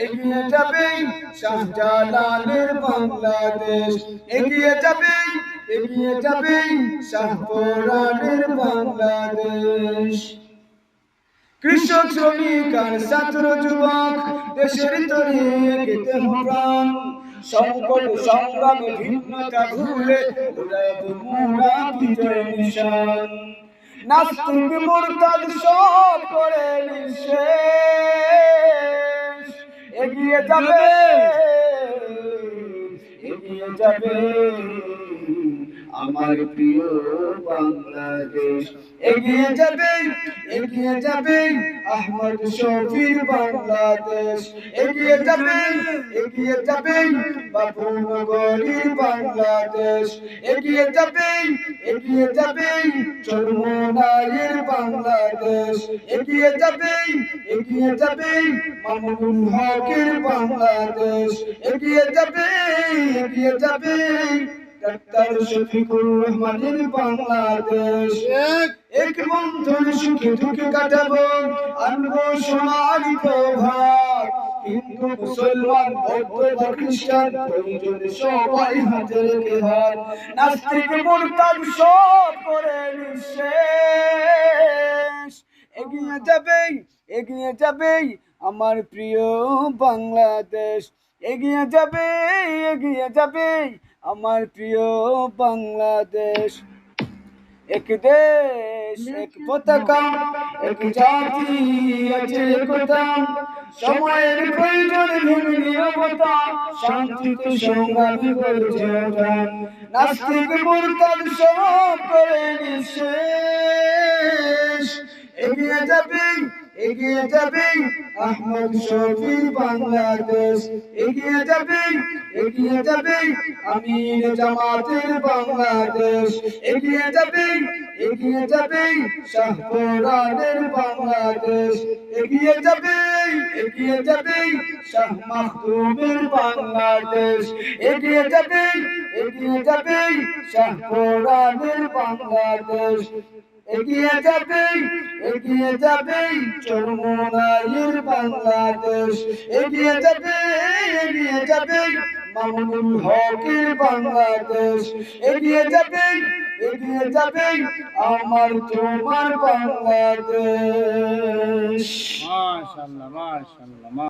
এগিয়ে যাবে শাহজালালের বাংলাদেশ, এগিয়ে যাবে শাহপরানের বাংলাদেশ। কৃষক শ্রমিক আর ছাত্র যুবক দেশের তরে এগিয়ে প্রাণ, সংকট সংগ্রামে ভিন্নতা ভুলে মোরা বিজয় নিশান। নাস্তিক মুরতাদ সব করে নিঃশেষ, এগিয়ে যাবে আমার প্রিয় বাংলাদেশ, এগিয়ে যাবে আহমদ শফির বাংলাদেশ, এগিয়ে যাবে বাবুনগরীর বাংলাদেশ, এগিয়ে যাবে চরমোনাইয়ের বাংলাদেশ, এগিয়ে যাবে মামুনুল হকের বাংলাদেশ, এগিয়ে যাবে ডাক্তার শফিকুর রহমানের বাংলাদেশ। এক বন্ধন সুখে দুঃখে কাটাবো, আনবো সোনালি প্রভাত। হিন্দু মুসলমান বৌদ্ধ বা খ্রিস্টান প্রয়োজনে সবাই হাতে রেখে হাত। নাস্তিক মুরতাদ সব করে নিঃশেষ, এগিয়ে যাবে আমার প্রিয় বাংলাদেশ, এগিয়ে যাবে আমার প্রিয় বাংলাদেশ। এক দেশ এক পতাকা, এক জাতি আছে একতা, সময়ের প্রয়োজন ভেবে নিরবতা, শান্তিতে সংগ্রামী করেছে ওঠান। নাস্তিক মুরতাদ সব করে নিঃশেষ, এগিয়ে যাবে আহমদ শফির বাংলাদেশ, এগিয়ে যাবে আমির জামাতের বাংলাদেশ, এগিয়ে যাবে শাহপরানের বাংলাদেশ, এগিয়ে যাবে শাহ মাখদুমের বাংলাদেশ, এগিয়ে যাবে শাহপরানের বাংলাদেশ, এগিয়ে যাবে চরমোনাইয়ের বাংলাদেশ, এগিয়ে যাবে মামুনুল হকের বাংলাদেশ, এগিয়ে যাবে আমার তোমার বাংলাদেশ। মাশাআল্লাহ মাশাআল্লাহ।